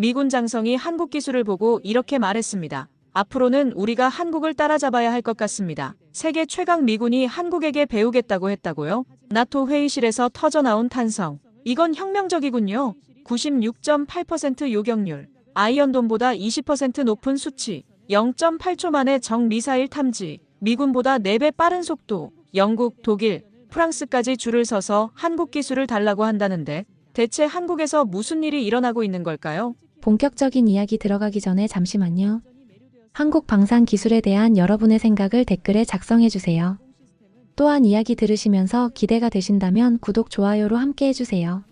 미군 장성이 한국 기술을 보고 이렇게 말했습니다. 앞으로는 우리가 한국을 따라잡아야 할 것 같습니다. 세계 최강 미군이 한국에게 배우겠다고 했다고요? 나토 회의실에서 터져나온 탄성. 이건 혁명적이군요. 96.8% 요격률. 아이언돔보다 20% 높은 수치. 0.8초 만에 적 미사일 탐지. 미군보다 4배 빠른 속도. 영국, 독일, 프랑스까지 줄을 서서 한국 기술을 달라고 한다는데 대체 한국에서 무슨 일이 일어나고 있는 걸까요? 본격적인 이야기 들어가기 전에 잠시만요. 한국 방산 기술에 대한 여러분의 생각을 댓글에 작성해주세요. 또한 이야기 들으시면서 기대가 되신다면 구독, 좋아요로 함께 해주세요.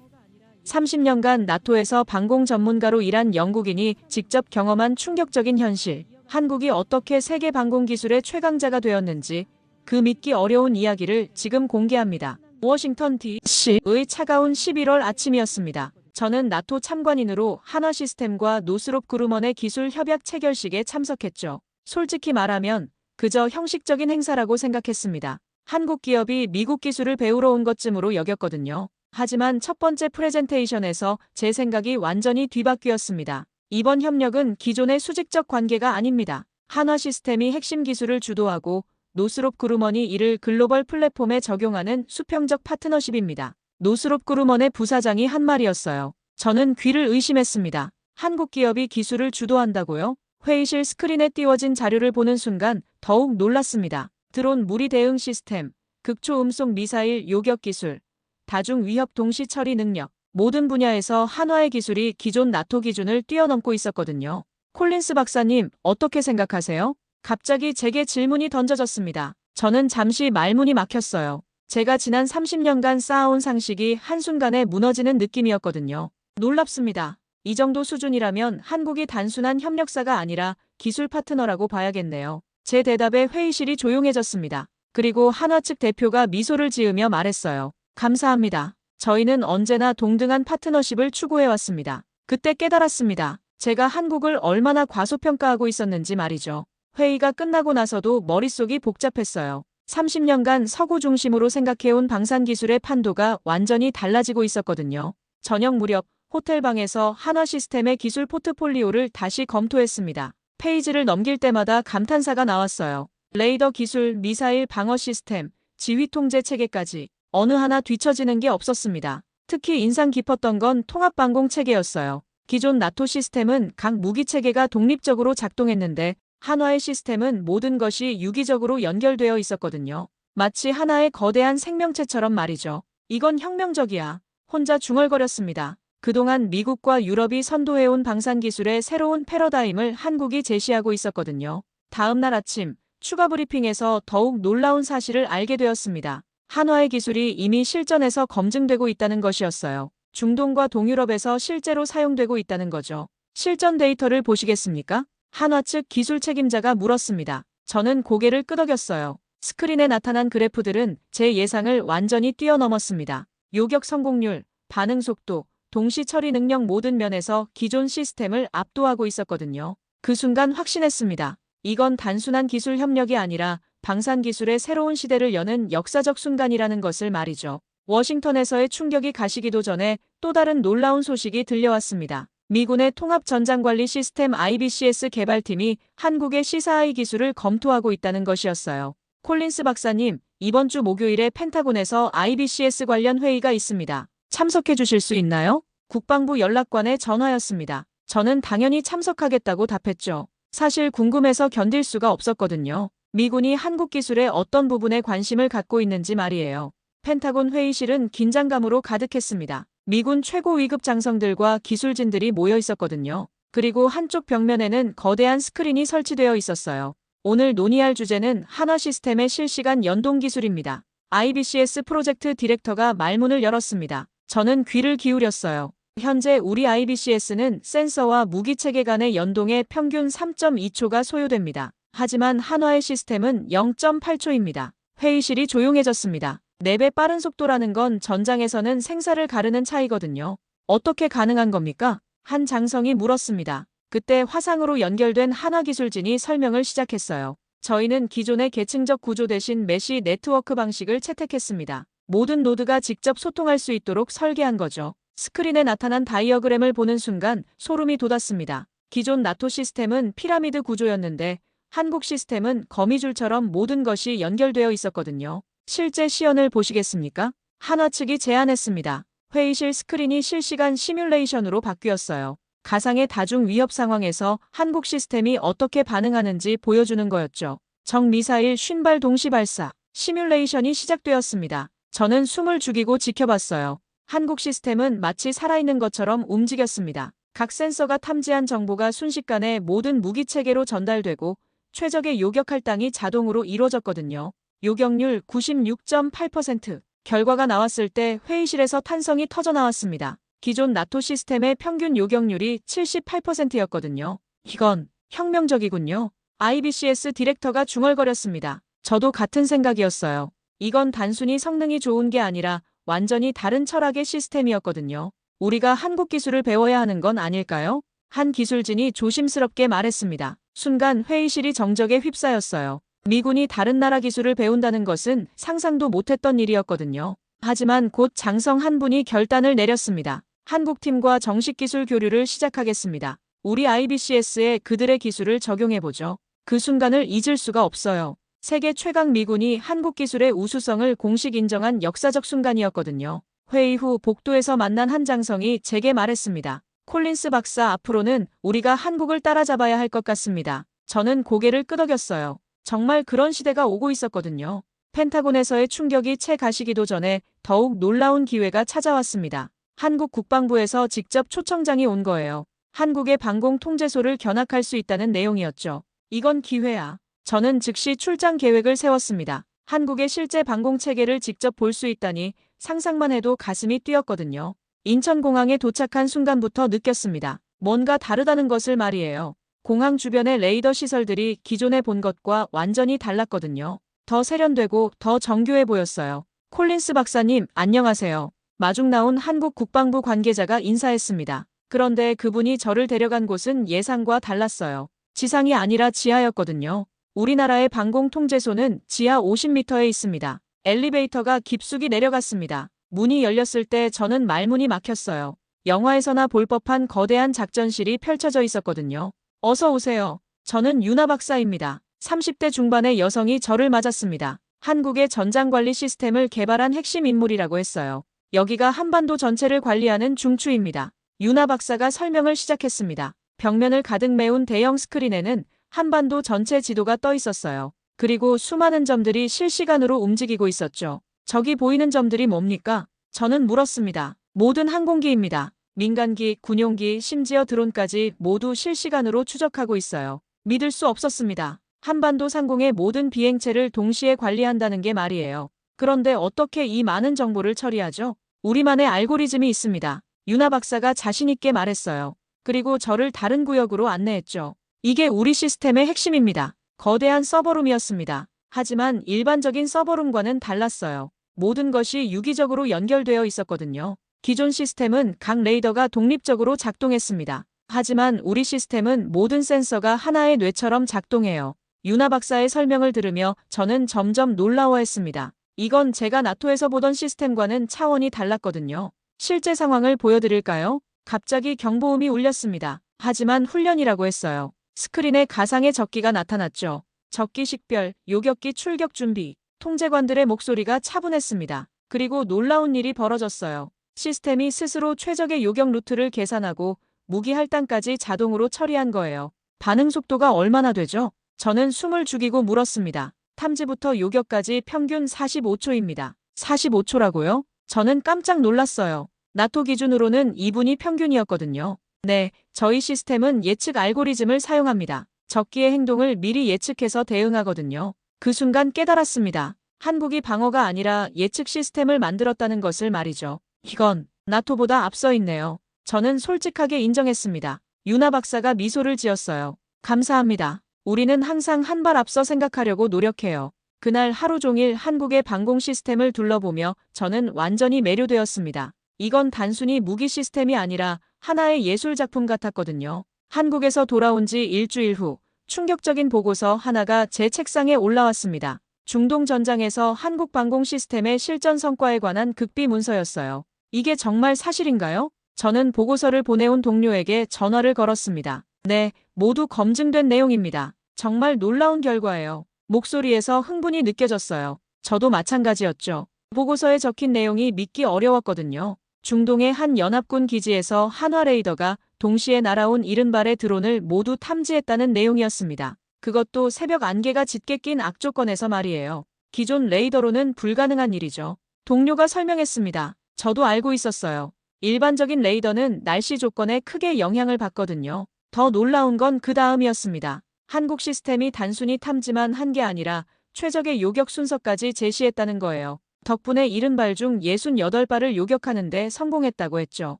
30년간 나토에서 방공 전문가로 일한 영국인이 직접 경험한 충격적인 현실. 한국이 어떻게 세계 방공 기술의 최강자가 되었는지 그 믿기 어려운 이야기를 지금 공개합니다. 워싱턴 DC의 차가운 11월 아침이었습니다. 저는 나토 참관인으로 한화 시스템과 노스롭 그루먼의 기술 협약 체결식에 참석했죠. 솔직히 말하면 그저 형식적인 행사라고 생각했습니다. 한국 기업이 미국 기술을 배우러 온 것쯤으로 여겼거든요. 하지만 첫 번째 프레젠테이션에서 제 생각이 완전히 뒤바뀌었습니다. 이번 협력은 기존의 수직적 관계가 아닙니다. 한화 시스템이 핵심 기술을 주도하고 노스롭 그루먼이 이를 글로벌 플랫폼에 적용하는 수평적 파트너십입니다. 노스롭 그루먼의 부사장이 한 말이었어요. 저는 귀를 의심했습니다. 한국 기업이 기술을 주도한다고요? 회의실 스크린에 띄워진 자료를 보는 순간 더욱 놀랐습니다. 드론 무리 대응 시스템, 극초음속 미사일 요격 기술, 다중 위협 동시 처리 능력, 모든 분야에서 한화의 기술이 기존 나토 기준을 뛰어넘고 있었거든요. 콜린스 박사님, 어떻게 생각하세요? 갑자기 제게 질문이 던져졌습니다. 저는 잠시 말문이 막혔어요. 제가 지난 30년간 쌓아온 상식이 한순간에 무너지는 느낌이었거든요. 놀랍습니다. 이 정도 수준이라면 한국이 단순한 협력사가 아니라 기술 파트너라고 봐야겠네요. 제 대답에 회의실이 조용해졌습니다. 그리고 한화 측 대표가 미소를 지으며 말했어요. 감사합니다. 저희는 언제나 동등한 파트너십을 추구해왔습니다. 그때 깨달았습니다. 제가 한국을 얼마나 과소평가하고 있었는지 말이죠. 회의가 끝나고 나서도 머릿속이 복잡했어요. 30년간 서구 중심으로 생각해온 방산기술의 판도가 완전히 달라지고 있었거든요. 저녁 무렵 호텔방에서 한화 시스템의 기술 포트폴리오를 다시 검토했습니다. 페이지를 넘길 때마다 감탄사가 나왔어요. 레이더 기술, 미사일 방어 시스템, 지휘 통제 체계까지 어느 하나 뒤처지는 게 없었습니다. 특히 인상 깊었던 건 통합방공 체계였어요. 기존 나토 시스템은 각 무기 체계가 독립적으로 작동했는데 한화의 시스템은 모든 것이 유기적으로 연결되어 있었거든요. 마치 하나의 거대한 생명체처럼 말이죠. 이건 혁명적이야. 혼자 중얼거렸습니다. 그동안 미국과 유럽이 선도해온 방산기술의 새로운 패러다임을 한국이 제시하고 있었거든요. 다음 날 아침 추가 브리핑에서 더욱 놀라운 사실을 알게 되었습니다. 한화의 기술이 이미 실전에서 검증되고 있다는 것이었어요. 중동과 동유럽에서 실제로 사용되고 있다는 거죠. 실전 데이터를 보시겠습니까? 한화 측 기술 책임자가 물었습니다. 저는 고개를 끄덕였어요. 스크린에 나타난 그래프들은 제 예상을 완전히 뛰어넘었습니다. 요격 성공률, 반응 속도, 동시 처리 능력 모든 면에서 기존 시스템을 압도하고 있었거든요. 그 순간 확신했습니다. 이건 단순한 기술 협력이 아니라 방산 기술의 새로운 시대를 여는 역사적 순간이라는 것을 말이죠. 워싱턴에서의 충격이 가시기도 전에 또 다른 놀라운 소식이 들려왔습니다. 미군의 통합 전장관리 시스템 IBCS 개발팀이 한국의 시사I 기술을 검토하고 있다는 것이었어요. 콜린스 박사님, 이번 주 목요일에 펜타곤에서 IBCS 관련 회의가 있습니다. 참석해 주실 수 있나요? 국방부 연락관에 전화였습니다. 저는 당연히 참석하겠다고 답했죠. 사실 궁금해서 견딜 수가 없었거든요. 미군이 한국 기술의 어떤 부분에 관심을 갖고 있는지 말이에요. 펜타곤 회의실은 긴장감으로 가득했습니다. 미군 최고 위급 장성들과 기술진들이 모여 있었거든요. 그리고 한쪽 벽면에는 거대한 스크린이 설치되어 있었어요. 오늘 논의할 주제는 한화 시스템의 실시간 연동 기술입니다. IBCS 프로젝트 디렉터가 말문을 열었습니다. 저는 귀를 기울였어요. 현재 우리 IBCS는 센서와 무기 체계 간의 연동에 평균 3.2초가 소요됩니다. 하지만 한화의 시스템은 0.8초입니다. 회의실이 조용해졌습니다. 4배 빠른 속도라는 건 전장에서는 생사를 가르는 차이거든요. 어떻게 가능한 겁니까? 한 장성이 물었습니다. 그때 화상으로 연결된 한화 기술진이 설명을 시작했어요. 저희는 기존의 계층적 구조 대신 메시 네트워크 방식을 채택했습니다. 모든 노드가 직접 소통할 수 있도록 설계한 거죠. 스크린에 나타난 다이어그램을 보는 순간 소름이 돋았습니다. 기존 나토 시스템은 피라미드 구조였는데 한국 시스템은 거미줄처럼 모든 것이 연결되어 있었거든요. 실제 시연을 보시겠습니까? 한화 측이 제안했습니다. 회의실 스크린이 실시간 시뮬레이션으로 바뀌었어요. 가상의 다중 위협 상황에서 한국 시스템이 어떻게 반응하는지 보여주는 거였죠. 정미사일 50발 동시 발사, 시뮬레이션이 시작되었습니다. 저는 숨을 죽이고 지켜봤어요. 한국 시스템은 마치 살아있는 것처럼 움직였습니다. 각 센서가 탐지한 정보가 순식간에 모든 무기 체계로 전달되고 최적의 요격 할당이 자동으로 이루어졌거든요. 요격률 96.8%. 결과가 나왔을 때 회의실에서 탄성이 터져 나왔습니다. 기존 나토 시스템의 평균 요격률이 78%였거든요. 이건 혁명적이군요. IBCS 디렉터가 중얼거렸습니다. 저도 같은 생각이었어요. 이건 단순히 성능이 좋은 게 아니라 완전히 다른 철학의 시스템이었거든요. 우리가 한국 기술을 배워야 하는 건 아닐까요? 한 기술진이 조심스럽게 말했습니다. 순간 회의실이 정적에 휩싸였어요. 미군이 다른 나라 기술을 배운다는 것은 상상도 못했던 일이었거든요. 하지만 곧 장성 한 분이 결단을 내렸습니다. 한국 팀과 정식 기술 교류를 시작하겠습니다. 우리 IBCS에 그들의 기술을 적용해보죠. 그 순간을 잊을 수가 없어요. 세계 최강 미군이 한국 기술의 우수성을 공식 인정한 역사적 순간이었거든요. 회의 후 복도에서 만난 한 장성이 제게 말했습니다. 콜린스 박사, 앞으로는 우리가 한국을 따라잡아야 할 것 같습니다. 저는 고개를 끄덕였어요. 정말 그런 시대가 오고 있었거든요. 펜타곤에서의 충격이 채 가시기도 전에 더욱 놀라운 기회가 찾아왔습니다. 한국 국방부에서 직접 초청장이 온 거예요. 한국의 방공 통제소를 견학할 수 있다는 내용이었죠. 이건 기회야. 저는 즉시 출장 계획을 세웠습니다. 한국의 실제 방공 체계를 직접 볼 수 있다니 상상만 해도 가슴이 뛰었거든요. 인천공항에 도착한 순간부터 느꼈습니다. 뭔가 다르다는 것을 말이에요. 공항 주변의 레이더 시설들이 기존에 본 것과 완전히 달랐거든요. 더 세련되고 더 정교해 보였어요. 콜린스 박사님, 안녕하세요. 마중 나온 한국 국방부 관계자가 인사했습니다. 그런데 그분이 저를 데려간 곳은 예상과 달랐어요. 지상이 아니라 지하였거든요. 우리나라의 방공 통제소는 지하 50m에 있습니다. 엘리베이터가 깊숙이 내려갔습니다. 문이 열렸을 때 저는 말문이 막혔어요. 영화에서나 볼 법한 거대한 작전실이 펼쳐져 있었거든요. 어서 오세요. 저는 윤아 박사입니다. 30대 중반의 여성이 저를 맞았습니다. 한국의 전장관리 시스템을 개발한 핵심 인물이라고 했어요. 여기가 한반도 전체를 관리하는 중추입니다. 윤아 박사가 설명을 시작했습니다. 벽면을 가득 메운 대형 스크린에는 한반도 전체 지도가 떠 있었어요. 그리고 수많은 점들이 실시간으로 움직이고 있었죠. 저기 보이는 점들이 뭡니까? 저는 물었습니다. 모든 항공기입니다. 민간기, 군용기, 심지어 드론까지 모두 실시간으로 추적하고 있어요. 믿을 수 없었습니다. 한반도 상공의 모든 비행체를 동시에 관리한다는 게 말이에요. 그런데 어떻게 이 많은 정보를 처리하죠? 우리만의 알고리즘이 있습니다. 윤아 박사가 자신있게 말했어요. 그리고 저를 다른 구역으로 안내했죠. 이게 우리 시스템의 핵심입니다. 거대한 서버룸이었습니다. 하지만 일반적인 서버룸과는 달랐어요. 모든 것이 유기적으로 연결되어 있었거든요. 기존 시스템은 각 레이더가 독립적으로 작동했습니다. 하지만 우리 시스템은 모든 센서가 하나의 뇌처럼 작동해요. 윤아 박사의 설명을 들으며 저는 점점 놀라워했습니다. 이건 제가 나토에서 보던 시스템과는 차원이 달랐거든요. 실제 상황을 보여드릴까요? 갑자기 경보음이 울렸습니다. 하지만 훈련이라고 했어요. 스크린에 가상의 적기가 나타났죠. 적기 식별, 요격기 출격 준비. 통제관들의 목소리가 차분했습니다. 그리고 놀라운 일이 벌어졌어요. 시스템이 스스로 최적의 요격 루트를 계산하고 무기 할당까지 자동으로 처리한 거예요. 반응 속도가 얼마나 되죠? 저는 숨을 죽이고 물었습니다. 탐지부터 요격까지 평균 45초입니다. 45초라고요? 저는 깜짝 놀랐어요. 나토 기준으로는 2분이 평균이었거든요. 네, 저희 시스템은 예측 알고리즘을 사용합니다. 적기의 행동을 미리 예측해서 대응하거든요. 그 순간 깨달았습니다. 한국이 방어가 아니라 예측 시스템을 만들었다는 것을 말이죠. 이건 나토보다 앞서 있네요. 저는 솔직하게 인정했습니다. 윤아 박사가 미소를 지었어요. 감사합니다. 우리는 항상 한 발 앞서 생각하려고 노력해요. 그날 하루 종일 한국의 방공 시스템을 둘러보며 저는 완전히 매료되었습니다. 이건 단순히 무기 시스템이 아니라 하나의 예술 작품 같았거든요. 한국에서 돌아온 지 일주일 후 충격적인 보고서 하나가 제 책상에 올라왔습니다. 중동 전장에서 한국 방공 시스템의 실전 성과에 관한 극비 문서였어요. 이게 정말 사실인가요? 저는 보고서를 보내온 동료에게 전화를 걸었습니다. 네, 모두 검증된 내용입니다. 정말 놀라운 결과예요. 목소리에서 흥분이 느껴졌어요. 저도 마찬가지였죠. 보고서에 적힌 내용이 믿기 어려웠거든요. 중동의 한 연합군 기지에서 한화 레이더가 동시에 날아온 70발의 드론을 모두 탐지했다는 내용이었습니다. 그것도 새벽 안개가 짙게 낀 악조건에서 말이에요. 기존 레이더로는 불가능한 일이죠. 동료가 설명했습니다. 저도 알고 있었어요. 일반적인 레이더는 날씨 조건에 크게 영향을 받거든요. 더 놀라운 건 그 다음이었습니다. 한국 시스템이 단순히 탐지만 한 게 아니라 최적의 요격 순서까지 제시했다는 거예요. 덕분에 70발 중 68발을 요격하는 데 성공했다고 했죠.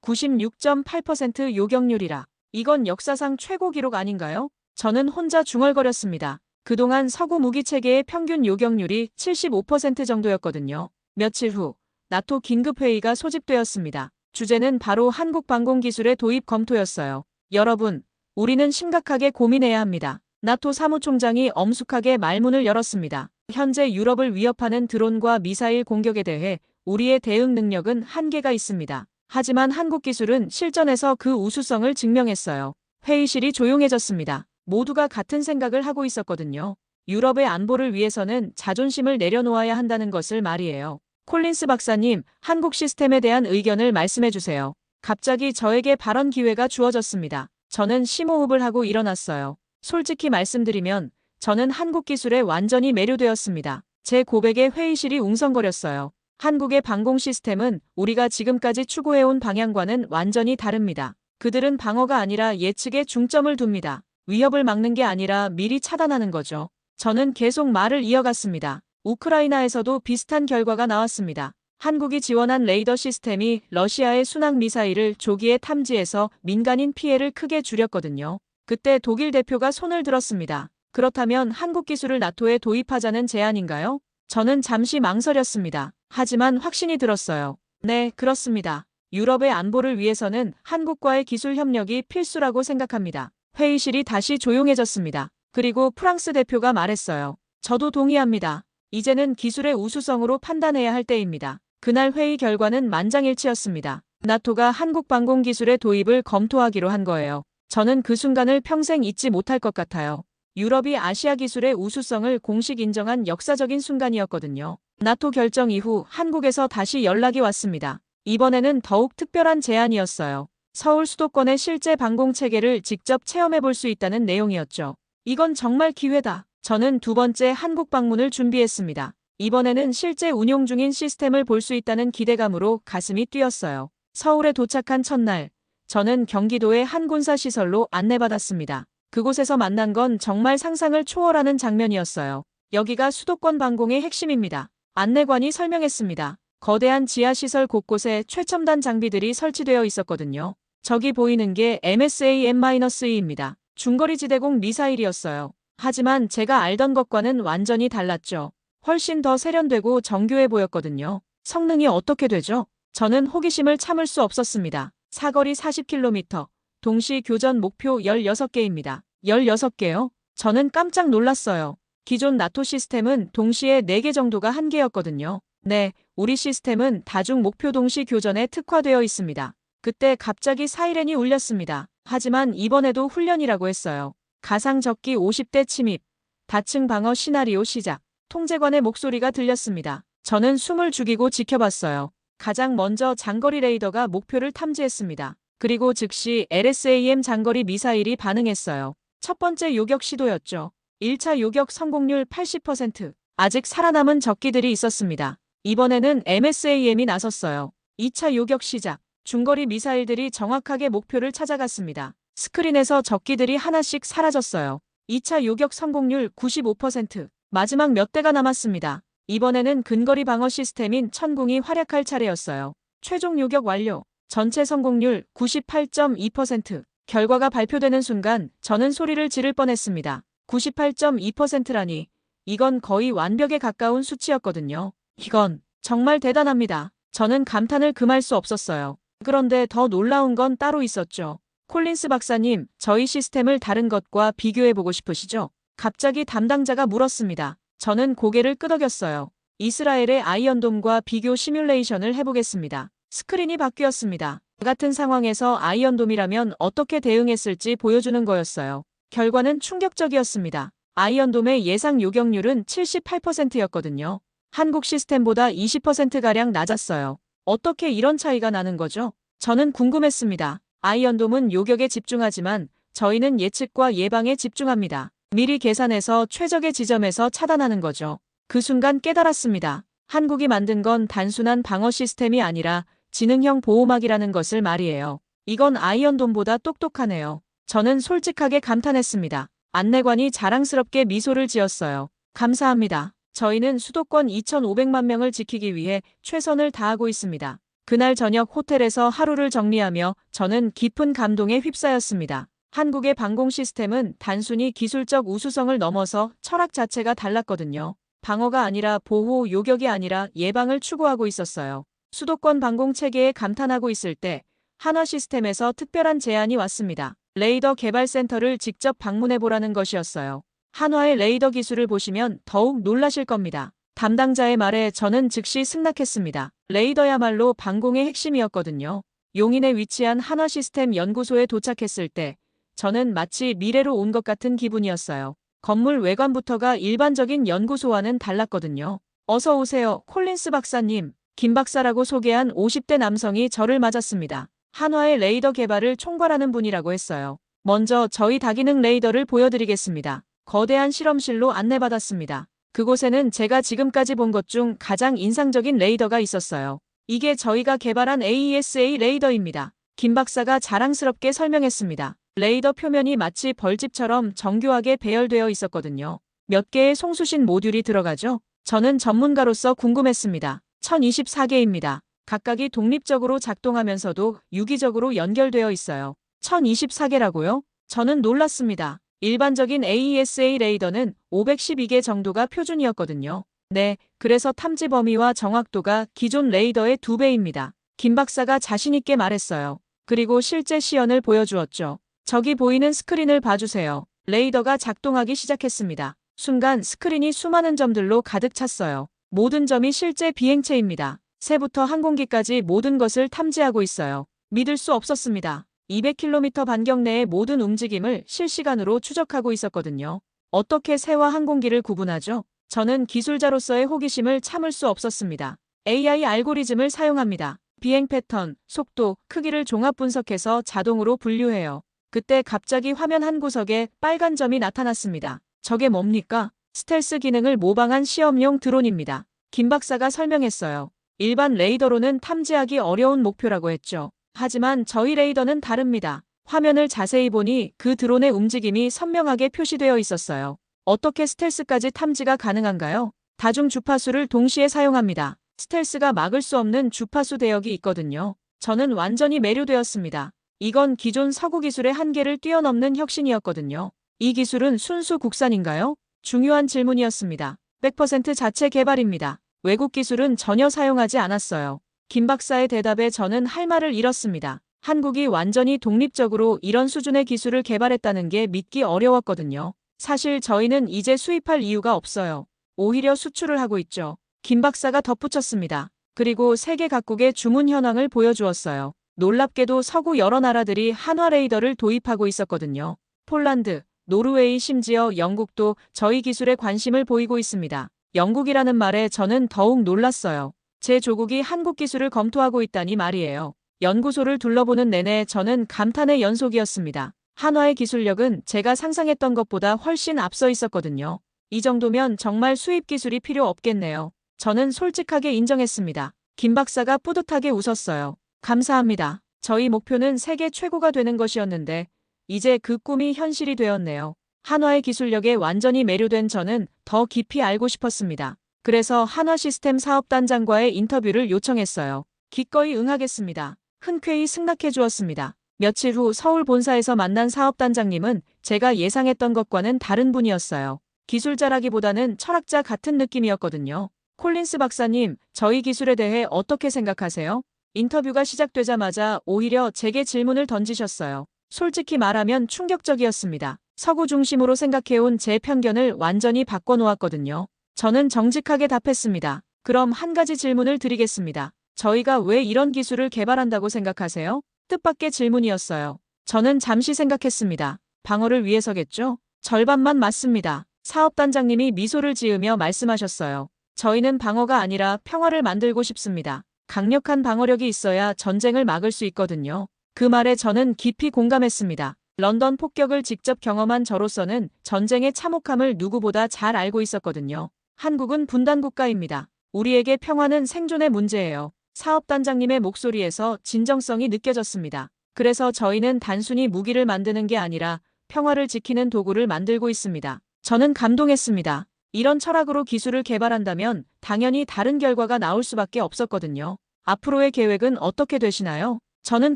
96.8% 요격률이라. 이건 역사상 최고 기록 아닌가요? 저는 혼자 중얼거렸습니다. 그동안 서구 무기 체계의 평균 요격률이 75% 정도였거든요. 며칠 후 나토 긴급회의가 소집되었습니다. 주제는 바로 한국 방공기술의 도입 검토였어요. 여러분, 우리는 심각하게 고민해야 합니다. 나토 사무총장이 엄숙하게 말문을 열었습니다. 현재 유럽을 위협하는 드론과 미사일 공격에 대해 우리의 대응 능력은 한계가 있습니다. 하지만 한국 기술은 실전에서 그 우수성을 증명했어요. 회의실이 조용해졌습니다. 모두가 같은 생각을 하고 있었거든요. 유럽의 안보를 위해서는 자존심을 내려놓아야 한다는 것을 말이에요. 콜린스 박사님, 한국 시스템에 대한 의견을 말씀해 주세요. 갑자기 저에게 발언 기회가 주어졌습니다. 저는 심호흡을 하고 일어났어요. 솔직히 말씀드리면 저는 한국 기술에 완전히 매료되었습니다. 제 고백에 회의실이 웅성거렸어요. 한국의 방공 시스템은 우리가 지금까지 추구해온 방향과는 완전히 다릅니다. 그들은 방어가 아니라 예측에 중점을 둡니다. 위협을 막는 게 아니라 미리 차단하는 거죠. 저는 계속 말을 이어갔습니다. 우크라이나에서도 비슷한 결과가 나왔습니다. 한국이 지원한 레이더 시스템이 러시아의 순항 미사일을 조기에 탐지해서 민간인 피해를 크게 줄였거든요. 그때 독일 대표가 손을 들었습니다. 그렇다면 한국 기술을 나토에 도입하자는 제안인가요? 저는 잠시 망설였습니다. 하지만 확신이 들었어요. 네, 그렇습니다. 유럽의 안보를 위해서는 한국과의 기술 협력이 필수라고 생각합니다. 회의실이 다시 조용해졌습니다. 그리고 프랑스 대표가 말했어요. 저도 동의합니다. 이제는 기술의 우수성으로 판단해야 할 때입니다. 그날 회의 결과는 만장일치였습니다. 나토가 한국 방공 기술의 도입을 검토하기로 한 거예요. 저는 그 순간을 평생 잊지 못할 것 같아요. 유럽이 아시아 기술의 우수성을 공식 인정한 역사적인 순간이었거든요. 나토 결정 이후 한국에서 다시 연락이 왔습니다. 이번에는 더욱 특별한 제안이었어요. 서울 수도권의 실제 방공 체계를 직접 체험해 볼 수 있다는 내용이었죠. 이건 정말 기회다. 저는 두 번째 한국 방문을 준비했습니다. 이번에는 실제 운용 중인 시스템을 볼 수 있다는 기대감으로 가슴이 뛰었어요. 서울에 도착한 첫날, 저는 경기도의 한 군사 시설로 안내받았습니다. 그곳에서 만난 건 정말 상상을 초월하는 장면이었어요. 여기가 수도권 방공의 핵심입니다. 안내관이 설명했습니다. 거대한 지하시설 곳곳에 최첨단 장비들이 설치되어 있었거든요. 저기 보이는 게 MSAM-2입니다. 중거리 지대공 미사일이었어요. 하지만 제가 알던 것과는 완전히 달랐죠. 훨씬 더 세련되고 정교해 보였거든요. 성능이 어떻게 되죠? 저는 호기심을 참을 수 없었습니다. 사거리 40km, 동시 교전 목표 16개입니다. 16개요? 저는 깜짝 놀랐어요. 기존 나토 시스템은 동시에 4개 정도가 한계였거든요. 네, 우리 시스템은 다중 목표 동시 교전에 특화되어 있습니다. 그때 갑자기 사이렌이 울렸습니다. 하지만 이번에도 훈련이라고 했어요. 가상 적기 50대 침입, 다층 방어 시나리오 시작. 통제관의 목소리가 들렸습니다. 저는 숨을 죽이고 지켜봤어요. 가장 먼저 장거리 레이더가 목표를 탐지했습니다. 그리고 즉시 LSAM 장거리 미사일이 반응했어요. 첫 번째 요격 시도였죠. 1차 요격 성공률 80%. 아직 살아남은 적기들이 있었습니다. 이번에는 MSAM이 나섰어요. 2차 요격 시작. 중거리 미사일들이 정확하게 목표를 찾아갔습니다. 스크린에서 적기들이 하나씩 사라졌어요. 2차 요격 성공률 95%. 마지막 몇 대가 남았습니다. 이번에는 근거리 방어 시스템인 천궁이 활약할 차례였어요. 최종 요격 완료. 전체 성공률 98.2%. 결과가 발표되는 순간 저는 소리를 지를 뻔했습니다. 98.2%라니. 이건 거의 완벽에 가까운 수치였거든요. 이건 정말 대단합니다. 저는 감탄을 금할 수 없었어요. 그런데 더 놀라운 건 따로 있었죠. 콜린스 박사님, 저희 시스템을 다른 것과 비교해보고 싶으시죠? 갑자기 담당자가 물었습니다. 저는 고개를 끄덕였어요. 이스라엘의 아이언돔과 비교 시뮬레이션을 해보겠습니다. 스크린이 바뀌었습니다. 같은 상황에서 아이언돔이라면 어떻게 대응했을지 보여주는 거였어요. 결과는 충격적이었습니다. 아이언돔의 예상 요격률은 78%였거든요. 한국 시스템보다 20%가량 낮았어요. 어떻게 이런 차이가 나는 거죠? 저는 궁금했습니다. 아이언돔은 요격에 집중하지만 저희는 예측과 예방에 집중합니다. 미리 계산해서 최적의 지점에서 차단하는 거죠. 그 순간 깨달았습니다. 한국이 만든 건 단순한 방어 시스템이 아니라 지능형 보호막이라는 것을 말이에요. 이건 아이언돔보다 똑똑하네요. 저는 솔직하게 감탄했습니다. 안내관이 자랑스럽게 미소를 지었어요. 감사합니다. 저희는 수도권 2,500만 명을 지키기 위해 최선을 다하고 있습니다. 그날 저녁 호텔에서 하루를 정리하며 저는 깊은 감동에 휩싸였습니다. 한국의 방공 시스템은 단순히 기술적 우수성을 넘어서 철학 자체가 달랐거든요. 방어가 아니라 보호, 요격이 아니라 예방을 추구하고 있었어요. 수도권 방공 체계에 감탄하고 있을 때 한화 시스템에서 특별한 제안이 왔습니다. 레이더 개발센터를 직접 방문해보라는 것이었어요. 한화의 레이더 기술을 보시면 더욱 놀라실 겁니다. 담당자의 말에 저는 즉시 승낙했습니다. 레이더야말로 방공의 핵심이었거든요. 용인에 위치한 한화 시스템 연구소에 도착했을 때 저는 마치 미래로 온 것 같은 기분이었어요. 건물 외관부터가 일반적인 연구소와는 달랐거든요. 어서 오세요, 콜린스 박사님. 김 박사라고 소개한 50대 남성이 저를 맞았습니다. 한화의 레이더 개발을 총괄하는 분이라고 했어요. 먼저 저희 다기능 레이더를 보여드리겠습니다. 거대한 실험실로 안내받았습니다. 그곳에는 제가 지금까지 본 것 중 가장 인상적인 레이더가 있었어요. 이게 저희가 개발한 AESA 레이더입니다. 김 박사가 자랑스럽게 설명했습니다. 레이더 표면이 마치 벌집처럼 정교하게 배열되어 있었거든요. 몇 개의 송수신 모듈이 들어가죠? 저는 전문가로서 궁금했습니다. 1024개입니다. 각각이 독립적으로 작동하면서도 유기적으로 연결되어 있어요. 1024개라고요? 저는 놀랐습니다. 일반적인 AESA 레이더는 512개 정도가 표준이었거든요. 네, 그래서 탐지 범위와 정확도가 기존 레이더의 2배입니다. 김 박사가 자신있게 말했어요. 그리고 실제 시연을 보여주었죠. 저기 보이는 스크린을 봐주세요. 레이더가 작동하기 시작했습니다. 순간 스크린이 수많은 점들로 가득 찼어요. 모든 점이 실제 비행체입니다. 새부터 항공기까지 모든 것을 탐지하고 있어요. 믿을 수 없었습니다. 200km 반경 내의 모든 움직임을 실시간으로 추적하고 있었거든요. 어떻게 새와 항공기를 구분하죠? 저는 기술자로서의 호기심을 참을 수 없었습니다. AI 알고리즘을 사용합니다. 비행 패턴, 속도, 크기를 종합 분석해서 자동으로 분류해요. 그때 갑자기 화면 한 구석에 빨간 점이 나타났습니다. 저게 뭡니까? 스텔스 기능을 모방한 시험용 드론입니다. 김 박사가 설명했어요. 일반 레이더로는 탐지하기 어려운 목표라고 했죠. 하지만 저희 레이더는 다릅니다. 화면을 자세히 보니 그 드론의 움직임이 선명하게 표시되어 있었어요. 어떻게 스텔스까지 탐지가 가능한가요? 다중 주파수를 동시에 사용합니다. 스텔스가 막을 수 없는 주파수 대역이 있거든요. 저는 완전히 매료되었습니다. 이건 기존 서구 기술의 한계를 뛰어넘는 혁신이었거든요. 이 기술은 순수 국산인가요? 중요한 질문이었습니다. 100% 자체 개발입니다. 외국 기술은 전혀 사용하지 않았어요. 김 박사의 대답에 저는 할 말을 잃었습니다. 한국이 완전히 독립적으로 이런 수준의 기술을 개발했다는 게 믿기 어려웠거든요. 사실 저희는 이제 수입할 이유가 없어요. 오히려 수출을 하고 있죠. 김 박사가 덧붙였습니다. 그리고 세계 각국의 주문 현황을 보여주었어요. 놀랍게도 서구 여러 나라들이 한화 레이더를 도입하고 있었거든요. 폴란드, 노르웨이, 심지어 영국도 저희 기술에 관심을 보이고 있습니다. 영국이라는 말에 저는 더욱 놀랐어요. 제 조국이 한국 기술을 검토하고 있다니 말이에요. 연구소를 둘러보는 내내 저는 감탄의 연속이었습니다. 한화의 기술력은 제가 상상했던 것보다 훨씬 앞서 있었거든요. 이 정도면 정말 수입 기술이 필요 없겠네요. 저는 솔직하게 인정했습니다. 김 박사가 뿌듯하게 웃었어요. 감사합니다. 저희 목표는 세계 최고가 되는 것이었는데 이제 그 꿈이 현실이 되었네요. 한화의 기술력에 완전히 매료된 저는 더 깊이 알고 싶었습니다. 그래서 한화 시스템 사업단장과의 인터뷰를 요청했어요. 기꺼이 응하겠습니다. 흔쾌히 승낙해 주었습니다. 며칠 후 서울 본사에서 만난 사업단장님은 제가 예상했던 것과는 다른 분이었어요. 기술자라기보다는 철학자 같은 느낌이었거든요. 콜린스 박사님, 저희 기술에 대해 어떻게 생각하세요? 인터뷰가 시작되자마자 오히려 제게 질문을 던지셨어요. 솔직히 말하면 충격적이었습니다. 서구 중심으로 생각해온 제 편견을 완전히 바꿔놓았거든요. 저는 정직하게 답했습니다. 그럼 한 가지 질문을 드리겠습니다. 저희가 왜 이런 기술을 개발한다고 생각하세요? 뜻밖의 질문이었어요. 저는 잠시 생각했습니다. 방어를 위해서겠죠? 절반만 맞습니다. 사업단장님이 미소를 지으며 말씀하셨어요. 저희는 방어가 아니라 평화를 만들고 싶습니다. 강력한 방어력이 있어야 전쟁을 막을 수 있거든요. 그 말에 저는 깊이 공감했습니다. 런던 폭격을 직접 경험한 저로서는 전쟁의 참혹함을 누구보다 잘 알고 있었거든요. 한국은 분단 국가입니다. 우리에게 평화는 생존의 문제예요. 사업단장님의 목소리에서 진정성이 느껴졌습니다. 그래서 저희는 단순히 무기를 만드는 게 아니라 평화를 지키는 도구를 만들고 있습니다. 저는 감동했습니다. 이런 철학으로 기술을 개발한다면 당연히 다른 결과가 나올 수밖에 없었거든요. 앞으로의 계획은 어떻게 되시나요? 저는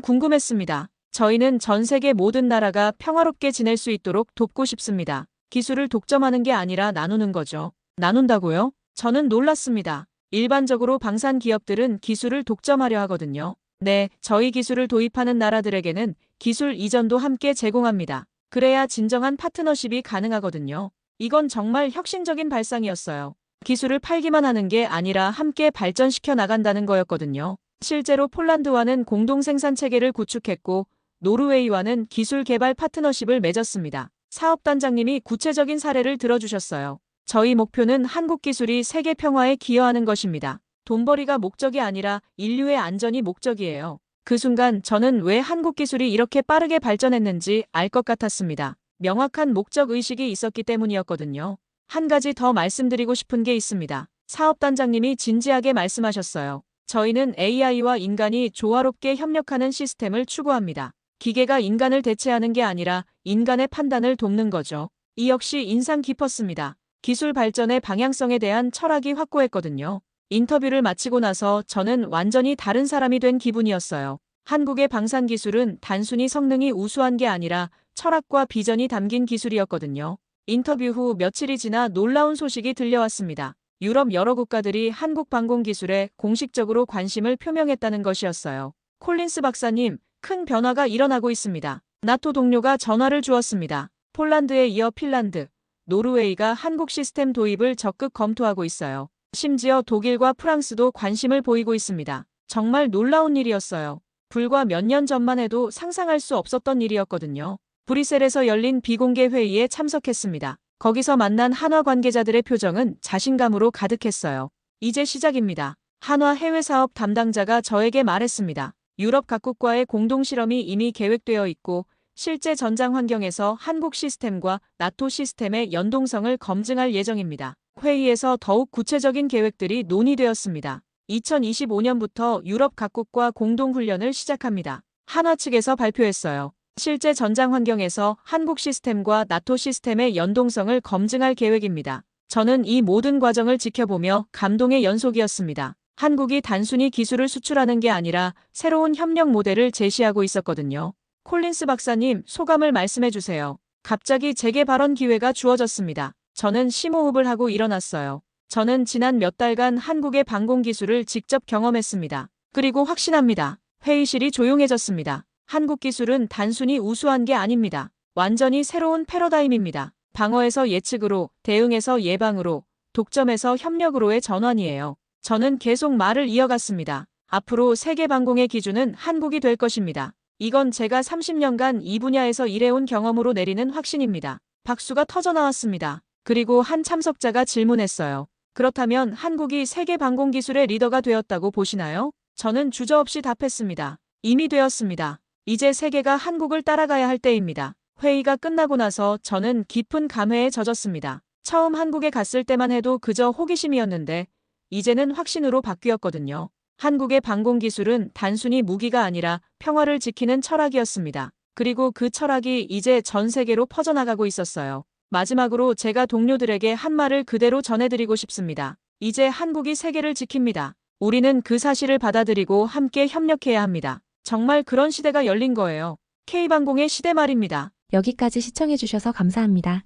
궁금했습니다. 저희는 전 세계 모든 나라가 평화롭게 지낼 수 있도록 돕고 싶습니다. 기술을 독점하는 게 아니라 나누는 거죠. 나눈다고요? 저는 놀랐습니다. 일반적으로 방산 기업들은 기술을 독점하려 하거든요. 네, 저희 기술을 도입하는 나라들에게는 기술 이전도 함께 제공합니다. 그래야 진정한 파트너십이 가능하거든요. 이건 정말 혁신적인 발상이었어요. 기술을 팔기만 하는 게 아니라 함께 발전시켜 나간다는 거였거든요. 실제로 폴란드와는 공동 생산 체계를 구축했고 노르웨이와는 기술 개발 파트너십을 맺었습니다. 사업단장님이 구체적인 사례를 들어주셨어요. 저희 목표는 한국 기술이 세계 평화에 기여하는 것입니다. 돈벌이가 목적이 아니라 인류의 안전이 목적이에요. 그 순간 저는 왜 한국 기술이 이렇게 빠르게 발전했는지 알 것 같았습니다. 명확한 목적 의식이 있었기 때문이었거든요. 한 가지 더 말씀드리고 싶은 게 있습니다. 사업단장님이 진지하게 말씀하셨어요. 저희는 AI와 인간이 조화롭게 협력하는 시스템을 추구합니다. 기계가 인간을 대체하는 게 아니라 인간의 판단을 돕는 거죠. 이 역시 인상 깊었습니다. 기술 발전의 방향성에 대한 철학이 확고했거든요. 인터뷰를 마치고 나서 저는 완전히 다른 사람이 된 기분이었어요. 한국의 방산 기술은 단순히 성능이 우수한 게 아니라 철학과 비전이 담긴 기술이었거든요. 인터뷰 후 며칠이 지나 놀라운 소식이 들려왔습니다. 유럽 여러 국가들이 한국 방공 기술에 공식적으로 관심을 표명했다는 것이었어요. 콜린스 박사님, 큰 변화가 일어나고 있습니다. 나토 동료가 전화를 주었습니다. 폴란드에 이어 핀란드, 노르웨이가 한국 시스템 도입을 적극 검토하고 있어요. 심지어 독일과 프랑스도 관심을 보이고 있습니다. 정말 놀라운 일이었어요. 불과 몇 년 전만 해도 상상할 수 없었던 일이었거든요. 브뤼셀에서 열린 비공개 회의에 참석했습니다. 거기서 만난 한화 관계자들의 표정은 자신감으로 가득했어요. 이제 시작입니다. 한화 해외사업 담당자가 저에게 말했습니다. 유럽 각국과의 공동 실험이 이미 계획되어 있고 실제 전장 환경에서 한국 시스템과 나토 시스템의 연동성을 검증할 예정입니다. 회의에서 더욱 구체적인 계획들이 논의되었습니다. 2025년부터 유럽 각국과 공동훈련을 시작합니다. 한화 측에서 발표했어요. 실제 전장 환경에서 한국 시스템과 나토 시스템의 연동성을 검증할 계획입니다. 저는 이 모든 과정을 지켜보며 감동의 연속이었습니다. 한국이 단순히 기술을 수출하는 게 아니라 새로운 협력 모델을 제시하고 있었거든요. 콜린스 박사님, 소감을 말씀해 주세요. 갑자기 재개 발언 기회가 주어졌습니다. 저는 심호흡을 하고 일어났어요. 저는 지난 몇 달간 한국의 방공 기술을 직접 경험했습니다. 그리고 확신합니다. 회의실이 조용해졌습니다. 한국 기술은 단순히 우수한 게 아닙니다. 완전히 새로운 패러다임입니다. 방어에서 예측으로, 대응에서 예방으로, 독점에서 협력으로의 전환이에요. 저는 계속 말을 이어갔습니다. 앞으로 세계 방공의 기준은 한국이 될 것입니다. 이건 제가 30년간 이 분야에서 일해온 경험으로 내리는 확신입니다. 박수가 터져나왔습니다. 그리고 한 참석자가 질문했어요. 그렇다면 한국이 세계 방공 기술의 리더가 되었다고 보시나요? 저는 주저없이 답했습니다. 이미 되었습니다. 이제 세계가 한국을 따라가야 할 때입니다. 회의가 끝나고 나서 저는 깊은 감회에 젖었습니다. 처음 한국에 갔을 때만 해도 그저 호기심이었는데 이제는 확신으로 바뀌었거든요. 한국의 방공 기술은 단순히 무기가 아니라 평화를 지키는 철학이었습니다. 그리고 그 철학이 이제 전 세계로 퍼져나가고 있었어요. 마지막으로 제가 동료들에게 한 말을 그대로 전해드리고 싶습니다. 이제 한국이 세계를 지킵니다. 우리는 그 사실을 받아들이고 함께 협력해야 합니다. 정말 그런 시대가 열린 거예요. K방공의 시대 말입니다. 여기까지 시청해주셔서 감사합니다.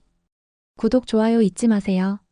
구독, 좋아요 잊지 마세요.